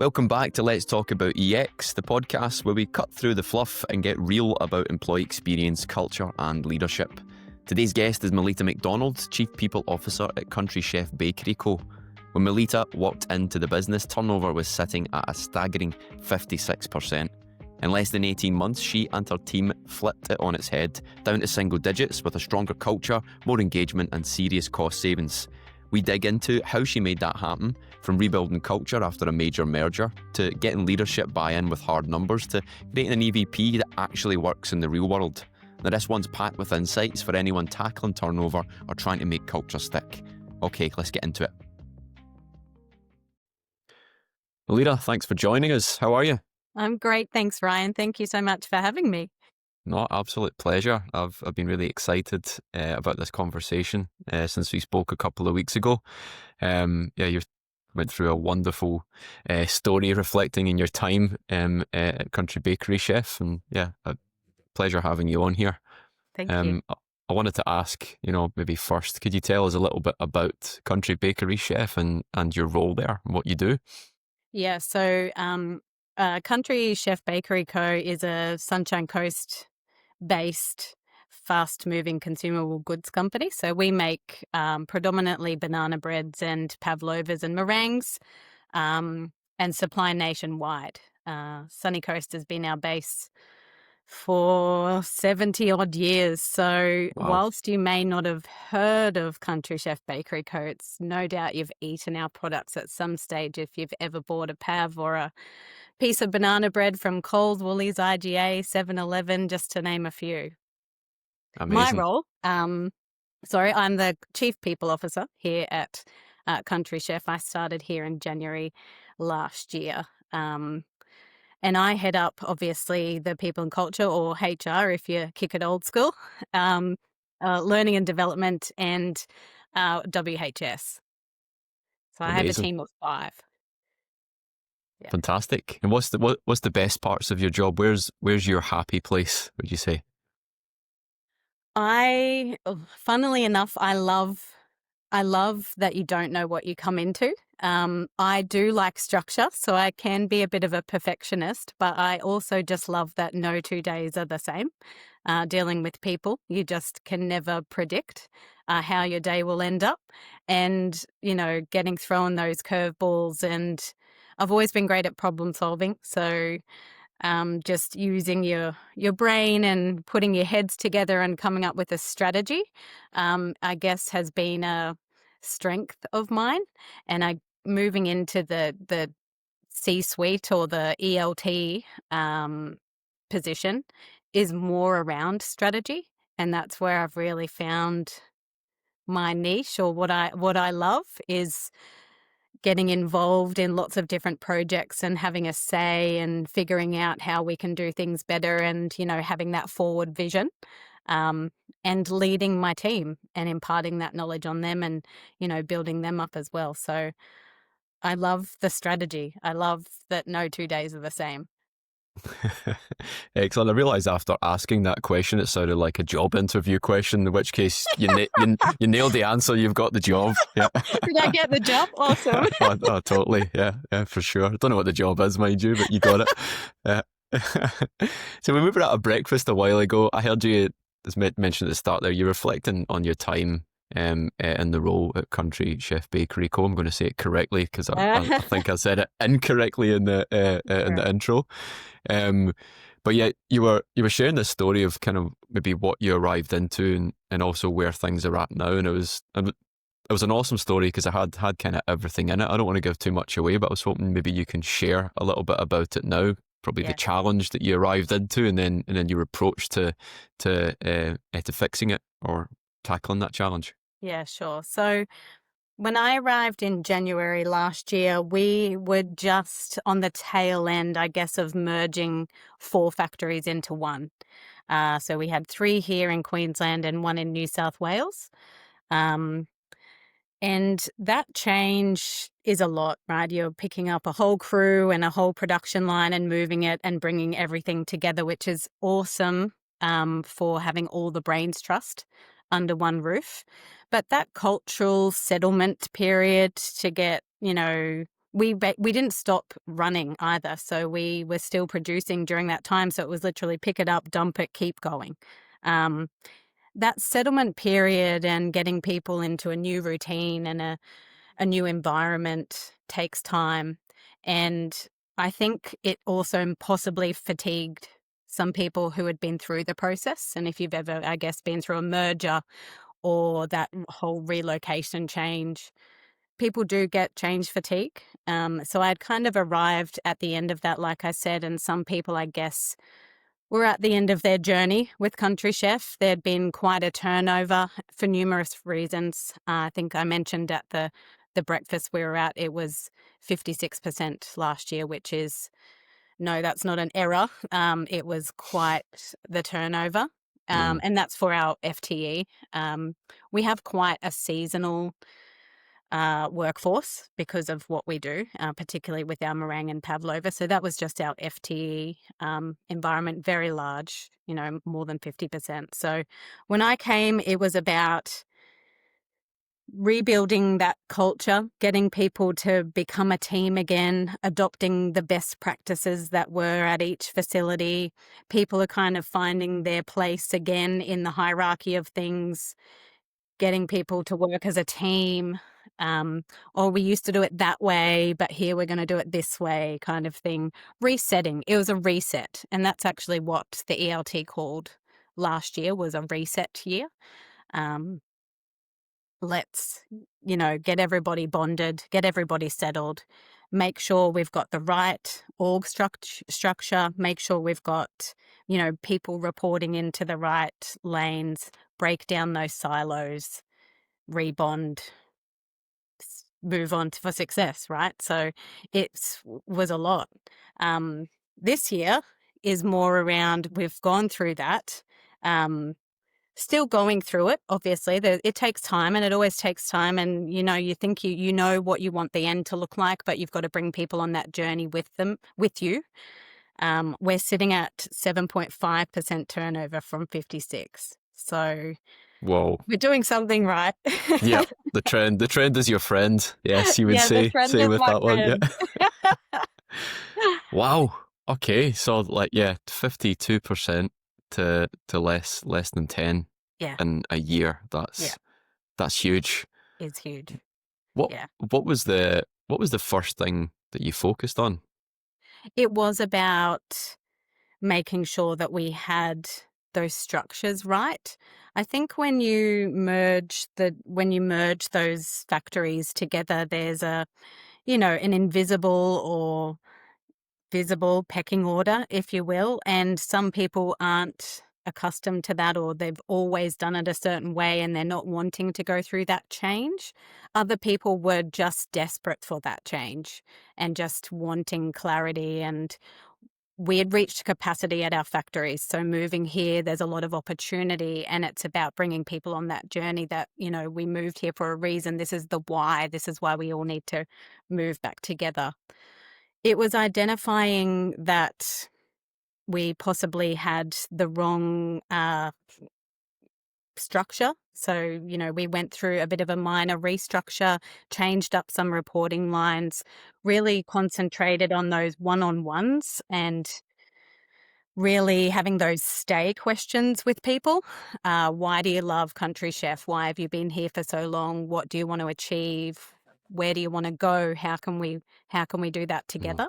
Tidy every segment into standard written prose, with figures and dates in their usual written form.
Welcome back to Let's Talk About EX, the podcast where we cut through the fluff and get real about employee experience, culture and leadership. Today's guest is Melitta McDonald, Chief People Officer at Country Chef Bakery Co. When Melitta walked into the business, turnover was sitting at a staggering 56%. In less than 18 months, she and her team flipped it on its head, down to single digits with a stronger culture, more engagement and serious cost savings. We dig into how she made that happen, from rebuilding culture after a major merger, to getting leadership buy-in with hard numbers, to creating an EVP that actually works in the real world. Now this one's packed with insights for anyone tackling turnover or trying to make culture stick. Okay, let's get into it. Melitta, thanks for joining us. How are you? I'm great, thanks Ryan. Thank you so much for having me. No, absolute pleasure. I've been really excited about this conversation since we spoke a couple of weeks ago. You went through a wonderful story reflecting in your time at Country Bakery Chef, and a pleasure having you on here. Thank you. I wanted to ask, maybe first, could you tell us a little bit about Country Bakery Chef and your role there and what you do? Yeah, so Country Chef Bakery Co. is a Sunshine Coast based fast-moving consumable goods company. So we make predominantly banana breads and pavlovas and meringues and supply nationwide. Sunny Coast has been our base for 70 odd years. So whilst you may not have heard of Country Chef Bakery Co., it's no doubt you've eaten our products at some stage if you've ever bought a pav or a piece of banana bread from Coles, Woolies, IGA, 7-Eleven, just to name a few. Amazing. My role, I'm the Chief People Officer here at Country Chef. I started here in January last year. And I head up, obviously, the people and culture, or HR if you kick it old school, learning and development, and WHS. So I have a team of 5. Yeah. Fantastic. And what's the best parts of your job? Where's your happy place, would you say? Funnily enough, I love that you don't know what you come into. I do like structure, so I can be a bit of a perfectionist, but I also just love that no 2 days are the same. Dealing with people, you just can never predict how your day will end up, and getting thrown those curveballs. And I've always been great at problem solving, so just using your brain and putting your heads together and coming up with a strategy, I guess has been a strength of mine. And moving into the C-suite or the ELT position is more around strategy, and that's where I've really found my niche, or what I love is getting involved in lots of different projects and having a say and figuring out how we can do things better, and having that forward vision, and leading my team and imparting that knowledge on them, and building them up as well. So I love the strategy. I love that no 2 days are the same. Excellent. I realised after asking that question, it sounded like a job interview question, in which case you nailed the answer. You've got the job. Yeah. Did I get the job? Awesome. Oh, totally. Yeah, for sure. I don't know what the job is, mind you, but you got it. So when we were at a breakfast a while ago, I heard you, as mentioned at the start there, you're reflecting on your time in the role at Country Chef Bakery Co. I'm going to say it correctly because I think I said it incorrectly in the intro. But yeah, you were sharing this story of kind of maybe what you arrived into and also where things are at now, and it was an awesome story because I had kind of everything in it. I don't want to give too much away, but I was hoping maybe you can share a little bit about it now. Probably the challenge that you arrived into, and then your approach to fixing it or tackling that challenge. Yeah, sure. So when I arrived in January last year, we were just on the tail end, I guess, of merging 4 factories into one. So we had 3 here in Queensland and 1 in New South Wales. And that change is a lot, right? You're picking up a whole crew and a whole production line and moving it and bringing everything together, which is awesome for having all the brains trust under one roof. But that cultural settlement period to get, we didn't stop running either. So we were still producing during that time. So it was literally pick it up, dump it, keep going. That settlement period and getting people into a new routine and a new environment takes time. And I think it also possibly fatigued some people who had been through the process. And if you've ever, I guess, been through a merger or that whole relocation change, people do get change fatigue. So I'd kind of arrived at the end of that, like I said, and some people, I guess, were at the end of their journey with Country Chef. There'd been quite a turnover for numerous reasons. I think I mentioned at the breakfast we were at, it was 56% last year, which is, no, that's not an error. It was quite the turnover. And that's for our FTE. We have quite a seasonal workforce because of what we do, particularly with our meringue and pavlova. So that was just our FTE environment, very large, more than 50%. So when I came, it was about rebuilding that culture, getting people to become a team again, adopting the best practices that were at each facility. People are kind of finding their place again in the hierarchy of things, getting people to work as a team. Or we used to do it that way, but here we're going to do it this way, kind of thing. Resetting. It was a reset. And that's actually what the ELT called last year, was a reset year. Let's, get everybody bonded, get everybody settled, make sure we've got the right org structure, make sure we've got, people reporting into the right lanes, break down those silos, rebond, move on for success, right? So it was a lot. This year is more around, we've gone through that. Still going through it, obviously. It takes time, and it always takes time. And, you think you know what you want the end to look like, but you've got to bring people on that journey with you. We're sitting at 7.5% turnover from 56. So Whoa. we're doing something right. Yeah. The trend is your friend. Yes, you would Yeah, the trend say is with my that one. friend. Yeah. Wow. Okay. So 52% to less than 10 Yeah. in a year. That's huge. It's huge. What Yeah. what was the first thing that you focused on? It was about making sure that we had those structures right. I think when you merge those factories together, there's an invisible or visible pecking order, if you will, and some people aren't accustomed to that, or they've always done it a certain way and they're not wanting to go through that change. Other people were just desperate for that change and just wanting clarity, and we had reached capacity at our factories. So moving here, there's a lot of opportunity, and it's about bringing people on that journey that, we moved here for a reason. This is the why. This is why we all need to move back together. It was identifying that we possibly had the wrong structure. So, we went through a bit of a minor restructure, changed up some reporting lines, really concentrated on those one-on-ones and really having those stay questions with people. Why do you love Country Chef? Why have you been here for so long? What do you want to achieve? Where do you want to go? How can we do that together?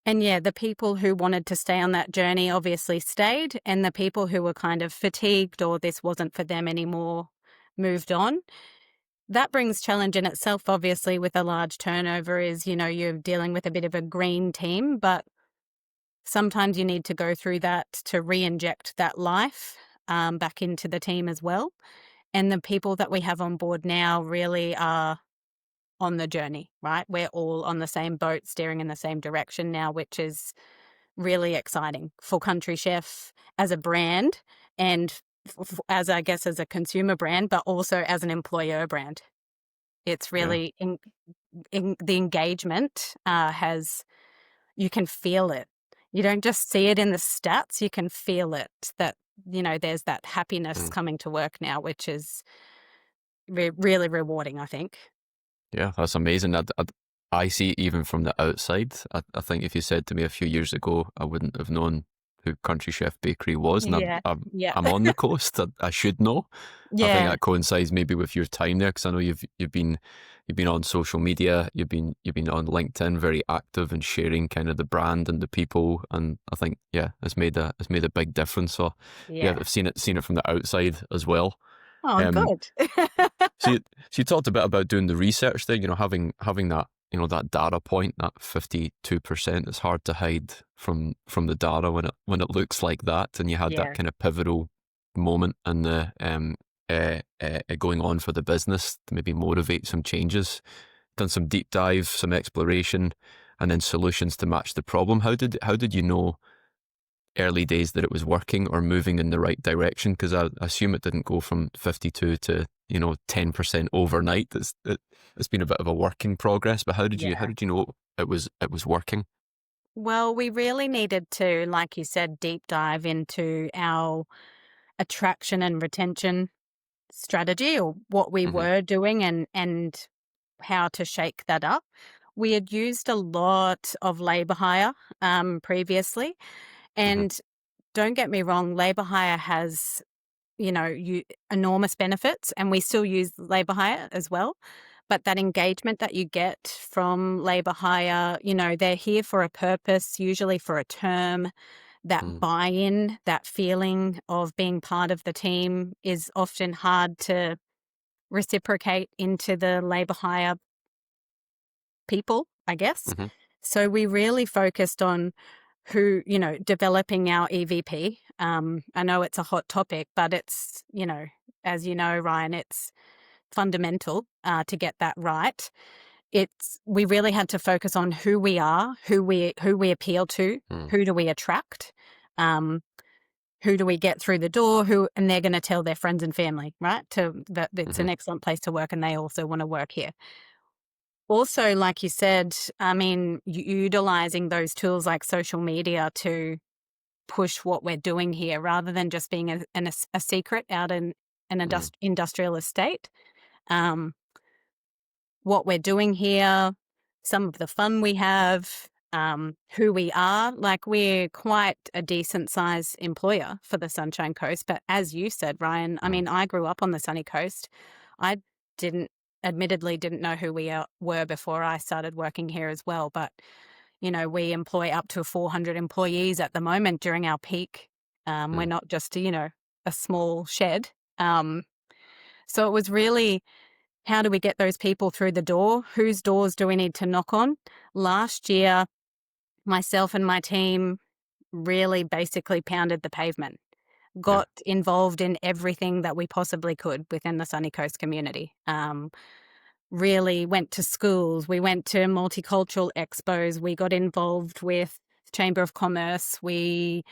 And yeah, the people who wanted to stay on that journey obviously stayed, and the people who were kind of fatigued or this wasn't for them anymore moved on. That brings challenge in itself, obviously, with a large turnover is, you're dealing with a bit of a green team, but sometimes you need to go through that to re-inject that life back into the team as well. And the people that we have on board now really are on the journey, right? We're all on the same boat, steering in the same direction now, which is really exciting for Country Chef as a brand and as, I guess, as a consumer brand, but also as an employer brand. It's really in the engagement you can feel it. You don't just see it in the stats, you can feel it, that, there's that happiness coming to work now, which is really rewarding, I think. Yeah, that's amazing. I see it even from the outside. I think if you said to me a few years ago, I wouldn't have known who Country Chef Bakery was, and Yeah. Yeah. I'm on the coast. I should know. I think Yeah. that coincides maybe with your time there, because I know you've been on social media, you've been on LinkedIn, very active and sharing kind of the brand and the people, and I think yeah, it's made a big difference. So yeah, Yeah. I've seen it from the outside as well. Oh, Um, good. so you talked a bit about doing the research there, having that, that data point, that 52%, it's hard to hide from the data when it looks like that. And you had that Yeah. kind of pivotal moment and the going on for the business to maybe motivate some changes, done some deep dive, some exploration, and then solutions to match the problem. How did you know early days that it was working or moving in the right direction? Because I assume it didn't go from 52 to 10% overnight. It's been a bit of a work in progress. But how Yeah. did you know it was working? Well, we really needed to, like you said, deep dive into our attraction and retention strategy, or what we Hmm. were doing, and how to shake that up. We had used a lot of labour hire previously, Hmm. and don't get me wrong, labour hire has enormous benefits, and we still use labour hire as well. But that engagement that you get from labour hire, they're here for a purpose, usually for a term. That Mm. buy-in, that feeling of being part of the team is often hard to reciprocate into the labour hire people, I guess. Hmm. So we really focused on developing our EVP. I know it's a hot topic, but it's, as you know, Ryan, it's fundamental to get that right. We really had to focus on who we are, who we appeal to, Mm. who do we attract, um, who do we get through the door, and they're going to tell their friends and family, right? That it's Hmm. an excellent place to work, and they also want to work here. Also, like you said, I mean, utilizing those tools like social media to push what we're doing here, rather than just being a secret out in an Mm. industrial estate. Um, what we're doing here, some of the fun we have, who we are. Like, we're quite a decent sized employer for the Sunshine Coast. But as you said, Ryan, I Mm. mean, I grew up on the sunny coast. I admittedly didn't know who we were before I started working here as well. But, we employ up to 400 employees at the moment during our peak. We're Mm. not just, a small shed. So it was really, how do we get those people through the door? Whose doors do we need to knock on? Last year, myself and my team really basically pounded the pavement, Yeah. got involved in everything that we possibly could within the Sunny Coast community. Really went to schools. We went to multicultural expos. We got involved with Chamber of Commerce. We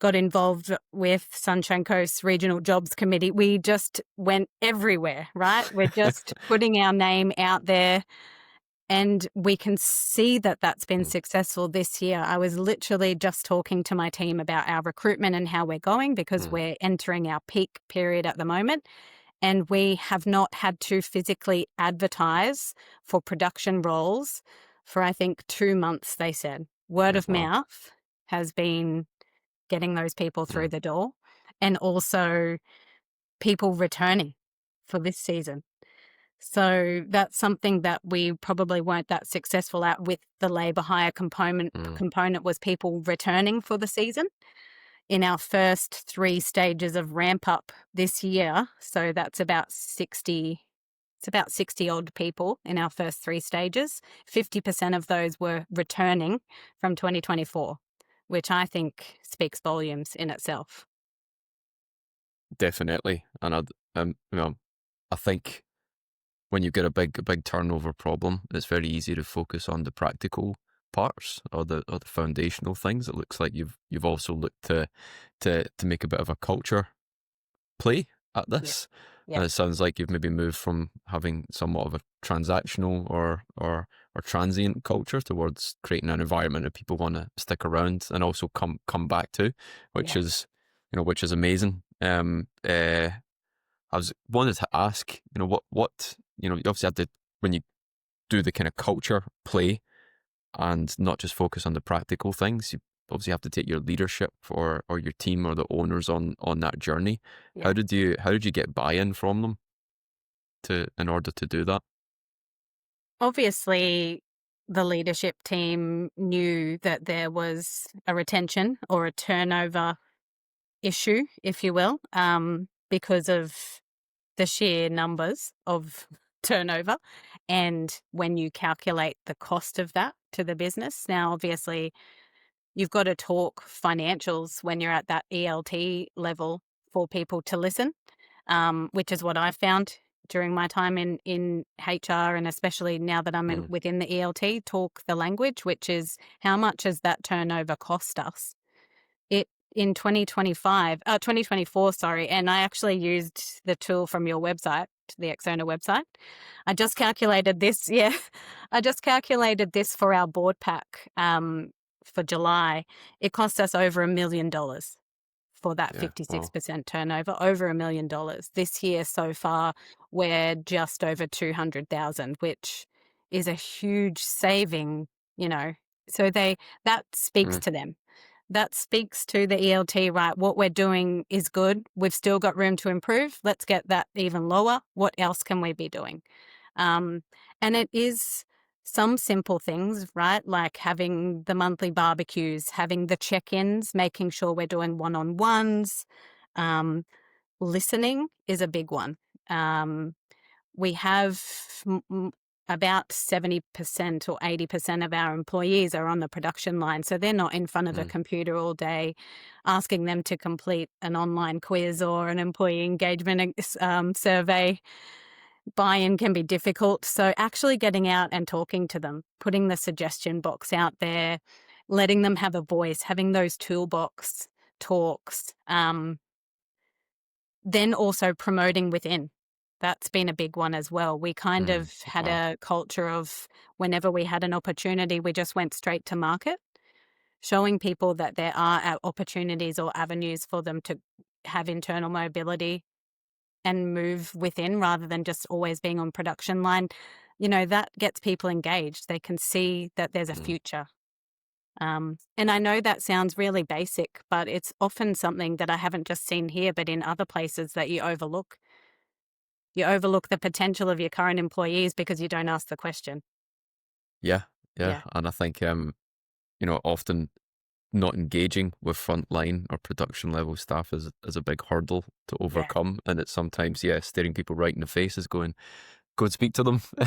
got involved with Sunshine Coast Regional Jobs Committee. We just went everywhere, right? We're just putting our name out there, and we can see that that's been Mm. successful this year. I was literally just talking to my team about our recruitment and how we're going, because Mm. we're entering our peak period at the moment. And we have not had to physically advertise for production roles for, I think, 2 months, they said. Word Yeah. of Wow. mouth has been getting those people through Mm. the door, and also people returning for this season. So that's something that we probably weren't that successful at with the labour hire component. Mm. Component was people returning for the season in our first 3 stages of ramp up this year. So that's about 60. It's about 60 odd people in our first 3 stages. 50% of those were returning from 2024, which I think speaks volumes in itself. Definitely. And I think when you get a big turnover problem, it's very easy to focus on the practical parts or the foundational things. It looks like you've also looked to make a bit of a culture play at Yeah. this. Yeah. And it sounds like you've maybe moved from having somewhat of a transactional or transient culture towards creating an environment that people want to stick around and also come back to, which Yeah. is which is amazing. I was wanted to ask, you obviously had to when you do the kind of culture play and not just focus on the practical things. You obviously have to take your leadership or your team or the owners on that journey. Yeah. How did you get buy-in from them in order to do that? Obviously, the leadership team knew that there was a retention or a turnover issue, if you will, because of the sheer numbers of turnover. And when you calculate the cost of that to the business, now obviously you've got to talk financials when you're at that ELT level for people to listen, which is what I found during my time in HR, and especially now that I'm within the ELT, talk the language, which is how much has that turnover cost us? It in 2024, sorry, and I actually used the tool from your website, the Exona website. I just calculated this. Yeah, I just calculated this for our board pack for July. It cost us over $1 million for that 56% turnover, over $1 million. This year so far, we're just over 200,000, which is a huge saving, So that speaks to them. That speaks to the ELT, right? What we're doing is good. We've still got room to improve. Let's get that even lower. What else can we be doing? And it is some simple things, right? Like having the monthly barbecues, having the check-ins, making sure we're doing one-on-ones. Listening is a big one. We have about 70% or 80% of our employees are on the production line. So they're not in front of a computer all day. Asking them to complete an online quiz or an employee engagement survey, buy-in can be difficult. So actually getting out and talking to them, putting the suggestion box out there, letting them have a voice, having those toolbox talks, then also promoting within. That's been a big one as well. We kind of had a culture of whenever we had an opportunity, we just went straight to market, showing people that there are opportunities or avenues for them to have internal mobility and move within rather than just always being on production line. That gets people engaged. They can see that there's a future. And I know that sounds really basic, but it's often something that I haven't just seen here, but in other places that you overlook. You overlook the potential of your current employees because you don't ask the question. Yeah. Yeah. And I think, often not engaging with frontline or production level staff is a big hurdle to overcome. And it's sometimes, staring people right in the face is go and speak to them. Yeah.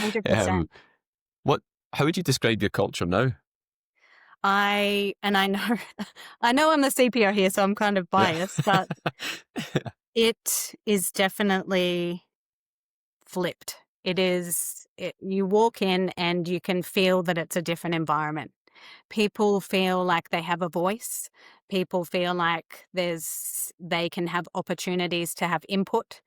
100%. How would you describe your culture now? I know I know I'm the CPO here, so I'm kind of biased, but it is definitely flipped. You walk in and you can feel that it's a different environment. People feel like they have a voice. People feel like they can have opportunities to have input.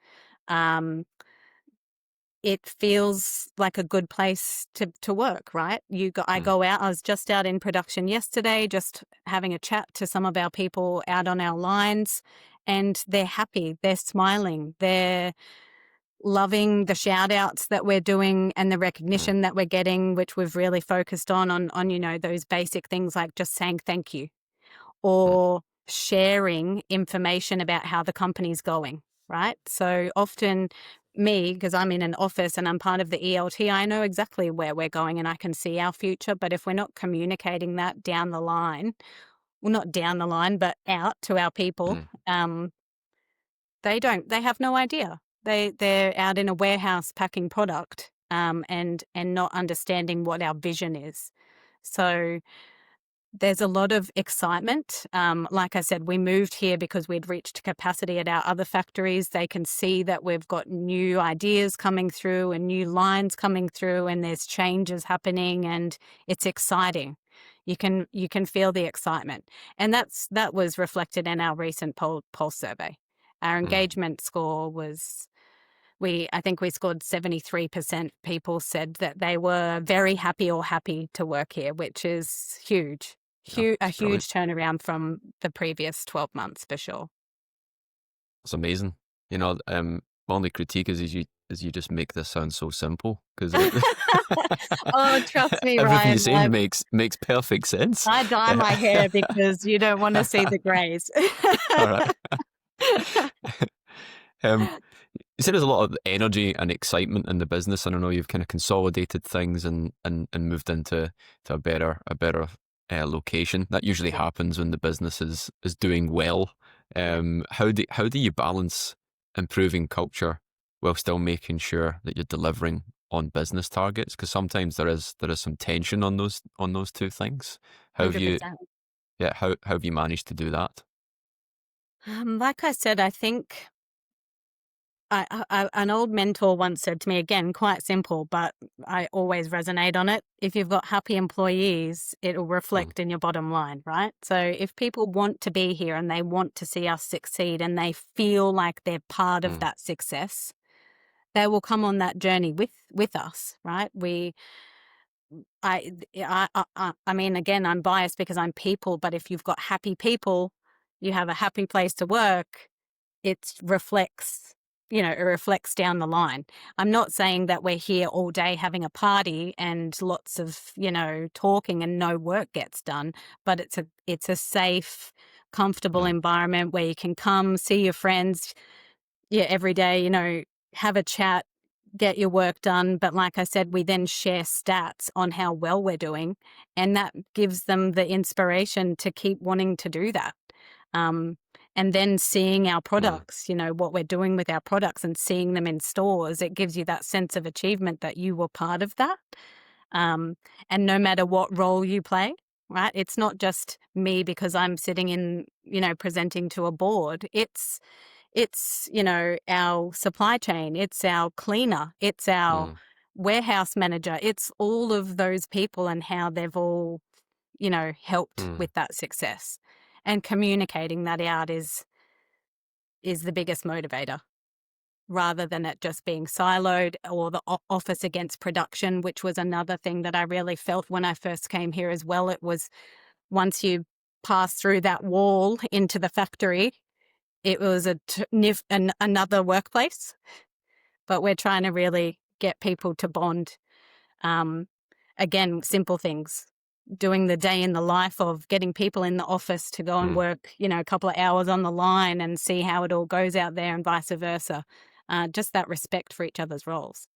It feels like a good place to work, right? I go out. I was just out in production yesterday, just having a chat to some of our people out on our lines, and they're happy. They're smiling. They're loving the shout outs that we're doing and the recognition that we're getting, which we've really focused on those basic things like just saying thank you or sharing information about how the company's going, right? So often because I'm in an office and I'm part of the ELT, I know exactly where we're going and I can see our future. But if we're not communicating that down the line, well, not down the line, but out to our people, they have no idea. They're out in a warehouse packing product and not understanding what our vision is. So there's a lot of excitement. Like I said, we moved here because we'd reached capacity at our other factories. They can see that we've got new ideas coming through and new lines coming through, and there's changes happening, and it's exciting. You can feel the excitement, and that was reflected in our recent pulse survey. Our engagement score was. I think we scored 73%. People said that they were very happy or happy to work here, which is huge. A huge turnaround from the previous 12 months for sure. It's amazing. My only critique is is you just make this sound so simple, because Oh, trust me, everything you're Ryan. saying makes perfect sense. I dye my hair because you don't want to see the greys. All right. Um, you said there's a lot of energy and excitement in the business, and I know you've kind of consolidated things and moved into a better location. That usually happens when the business is doing well. How do you balance improving culture while still making sure that you're delivering on business targets? Because sometimes there is some tension on those two things. How have you 100%. yeah how have you managed to do that? Like I said, I think an old mentor once said to me, again, quite simple, but I always resonate on it. If you've got happy employees, it'll Mm, reflect in your bottom line, right? So if people want to be here and they want to see us succeed and they feel like they're part of mm, that success, they will come on that journey with us, right? I mean, again, I'm biased because I'm people, but if you've got happy people, you have a happy place to work, it reflects, it reflects down the line. I'm not saying that we're here all day having a party and lots of, talking and no work gets done, but it's a safe, comfortable mm, environment where you can come see your friends, every day, have a chat, get your work done. But like I said, we then share stats on how well we're doing, and that gives them the inspiration to keep wanting to do that. Um, and then seeing our mm, products, what we're doing with our products and seeing them in stores, it gives you that sense of achievement that you were part of that. Um, and no matter what role you play, right? It's not just me because I'm sitting in, presenting to a board. It's our supply chain, it's our cleaner, it's our mm, warehouse manager, it's all of those people and how they've all, helped mm, with that success. And communicating that out is the biggest motivator, rather than it just being siloed, or the office against production, which was another thing that I really felt when I first came here as well. It was, once you pass through that wall into the factory, it was another workplace. But we're trying to really get people to bond. Um, Again, simple things. Doing the day in the life of getting people in the office to go and mm. work, a couple of hours on the line and see how it all goes out there, and vice versa. Just that respect for each other's roles.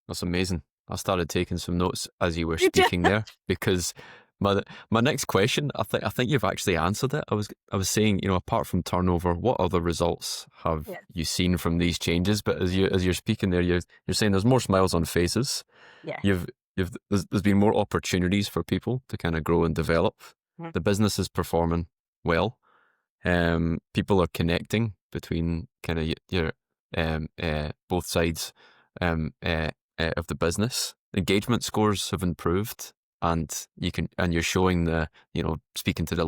That's amazing. I started taking some notes as you were Did you? speaking there, because my next question, I think you've actually answered it. I was saying, apart from turnover, what other results have Yeah. you seen from these changes? But as you're speaking there, you're saying there's more smiles on faces. Yeah. You've there's been more opportunities for people to kind of grow and develop. Mm. The business is performing well. People are connecting between kind of your both sides of the business. Engagement scores have improved, and you're showing speaking the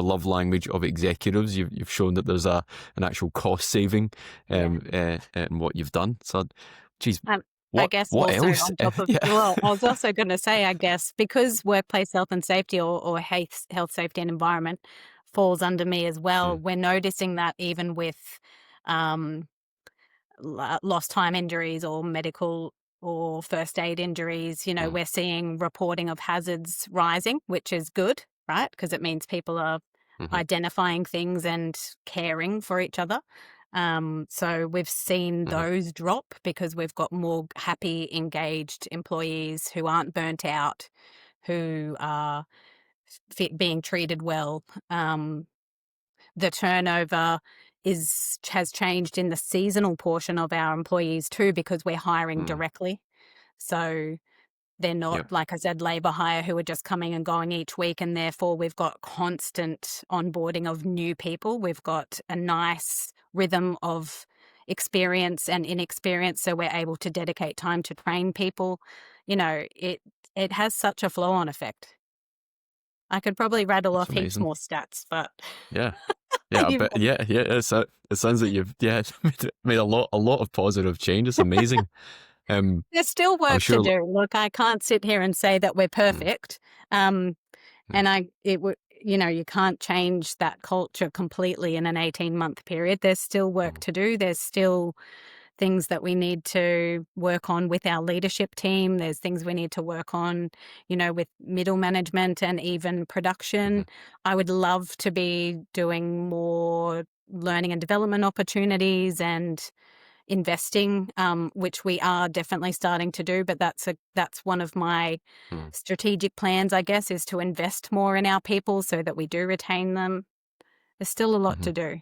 love language of executives. You've shown that there's an actual cost saving Yeah. in what you've done. So, geez, Um, I what guess what also else? on top of, Yeah. well, I was also going to say, I guess, because workplace health and safety, or health, safety and environment falls under me as well, Mm, we're noticing that even with um, lost time injuries or medical or first aid injuries, mm, we're seeing reporting of hazards rising, which is good, right? Because it means people are mhm, identifying things and caring for each other. So we've seen mhm, those drop because we've got more happy, engaged employees who aren't burnt out, who are being treated well. The turnover has changed in the seasonal portion of our employees too, because we're hiring mm, directly. So they're not, yeah. like I said, labour hire who are just coming and going each week, and therefore we've got constant onboarding of new people. We've got a nice rhythm of experience and inexperience, so we're able to dedicate time to train people. It has such a flow-on effect. I could probably rattle That's off heaps amazing. more stats, but Yeah. Yeah, I you've bet. Yeah, yeah. It sounds like you've made a lot of positive change. It's amazing. Um, There's still I'm work to sure. do. Look, I can't sit here and say that we're Mm, perfect. Um, mm, and I, it would, you can't change that culture completely in an 18-month period. There's still work to do. There's still things that we need to work on with our leadership team. There's things we need to work on, with middle management and even production. I would love to be doing more learning and development opportunities and investing, which we are definitely starting to do, but that's one of my strategic plans, I guess, is to invest more in our people so that we do retain them. There's still a lot to do.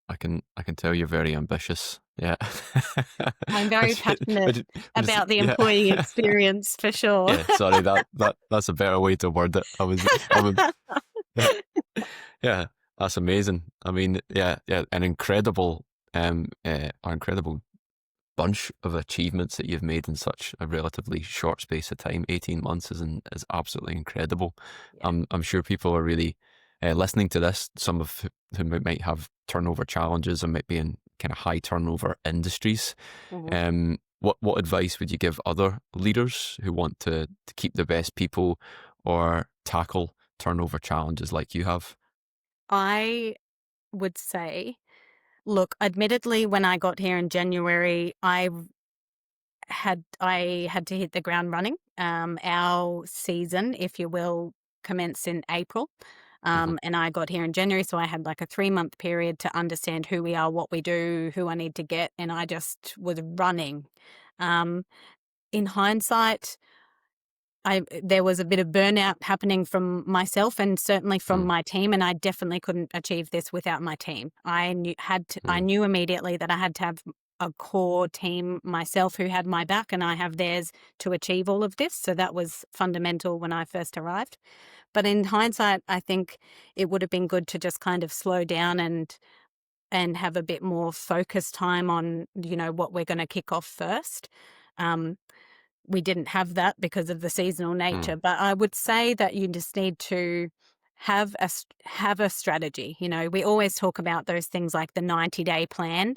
I can tell you're very ambitious. Yeah. I'm very passionate about the employee experience for sure. Yeah, sorry, that's a better way to word it. Yeah, that's amazing. I mean, yeah, an incredible bunch of achievements that you've made in such a relatively short space of time. 18 months is absolutely incredible. Yeah. I'm sure people are really listening to this, some of whom might have turnover challenges and might be in kind of high turnover industries. What advice would you give other leaders who want to keep the best people or tackle turnover challenges like you have? I would say, look, admittedly, when I got here in January, I had to hit the ground running. Our season, if you will, commenced in April. And I got here in January, so I had like a 3-month period to understand who we are, what we do, who I need to get, and I just was running. In hindsight, there was a bit of burnout happening from myself and certainly from my team, and I definitely couldn't achieve this without my team. I knew immediately that I had to have a core team myself who had my back, and I have theirs to achieve all of this. So that was fundamental when I first arrived. But in hindsight, I think it would have been good to just kind of slow down and have a bit more focused time on, what we're going to kick off first. We didn't have that because of the seasonal nature, but I would say that you just need to have a strategy. We always talk about those things like the 90-day plan.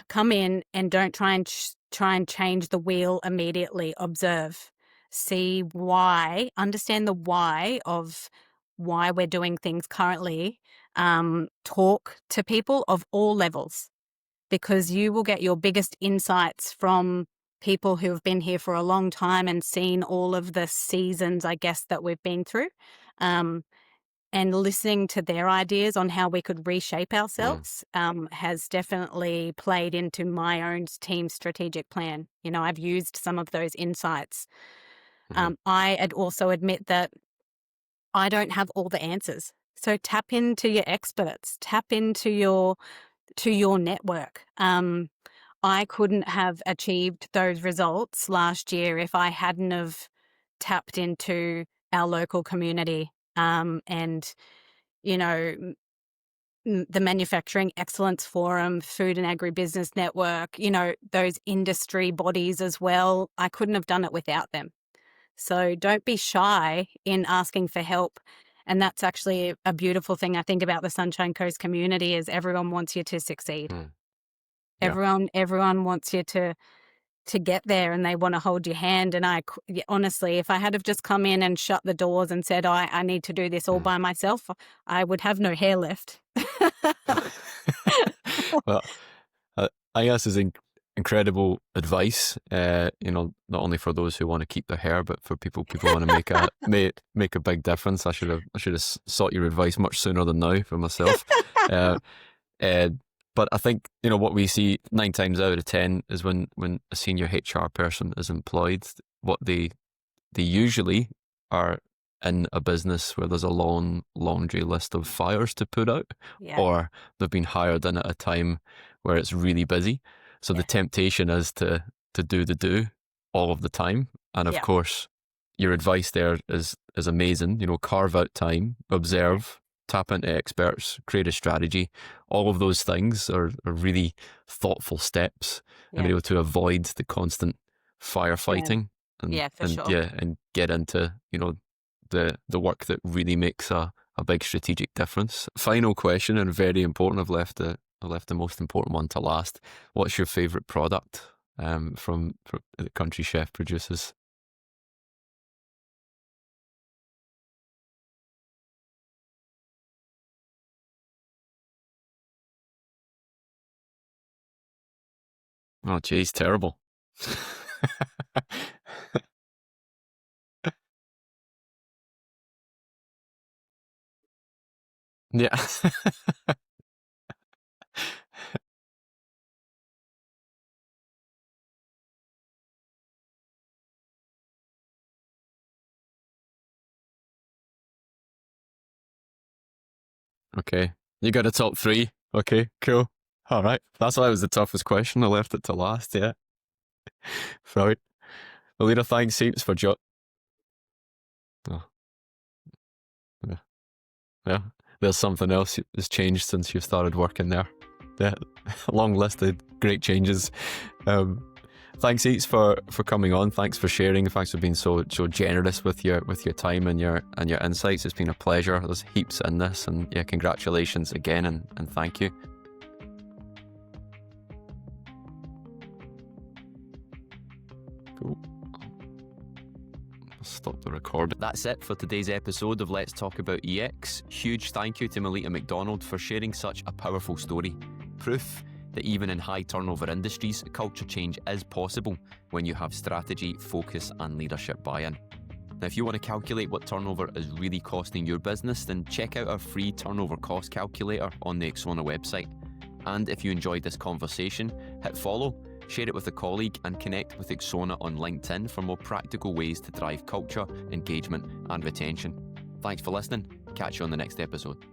Come in and don't try and change the wheel immediately. Observe, see why, understand the why of why we're doing things currently. Talk to people of all levels, because you will get your biggest insights from people who have been here for a long time and seen all of the seasons, I guess, that we've been through. And listening to their ideas on how we could reshape ourselves has definitely played into my own team strategic plan. I've used some of those insights. I'd also admit that I don't have all the answers. So tap into your experts, tap into your network. I couldn't have achieved those results last year if I hadn't have tapped into our local community. And, the Manufacturing Excellence Forum, Food and Agribusiness Network, those industry bodies as well. I couldn't have done it without them. So don't be shy in asking for help. And that's actually a beautiful thing I think about the Sunshine Coast community is everyone wants you to succeed. Yeah. Everyone wants you to get there, and they want to hold your hand. And honestly, if I had have just come in and shut the doors and said, I need to do this all by myself, I would have no hair left. Well, I guess is incredible advice. Not only for those who want to keep their hair, but for people want to make a big difference. I should have sought your advice much sooner than now for myself. But I think, what we see 9 times out of 10 is when a senior HR person is employed, what they usually are in a business where there's a long laundry list of fires to put out, or they've been hired in at a time where it's really busy. So the temptation is to do all of the time. And of course, your advice there is amazing. Carve out time, observe, tap into experts, create a strategy. All of those things are really thoughtful steps and be able to avoid the constant firefighting and get into, the work that really makes a big strategic difference. Final question, and very important. I've left the most important one to last. What's your favourite product from that Country Chef produces? Oh, geez, terrible. Yeah. Okay. You got a top three. Okay, cool. All right. That's why it was the toughest question. I left it to last. Yeah. Right. Well, Leader, thanks heaps for Oh, yeah. Yeah. There's something else that's changed since you started working there. Yeah. A long list of great changes. Um, Thanks, Eats, for coming on. Thanks for sharing. Thanks for being so generous with your time and your insights. It's been a pleasure. There's heaps in this, and yeah, congratulations again, and thank you. Cool. Stop the record. That's it for today's episode of Let's Talk About EX. Huge thank you to Melitta McDonald for sharing such a powerful story. Proof that even in high turnover industries, culture change is possible when you have strategy, focus, and leadership buy-in. Now, if you want to calculate what turnover is really costing your business, then check out our free turnover cost calculator on the Xona website. And if you enjoyed this conversation, hit follow, share it with a colleague, and connect with Xona on LinkedIn for more practical ways to drive culture, engagement, and retention. Thanks for listening. Catch you on the next episode.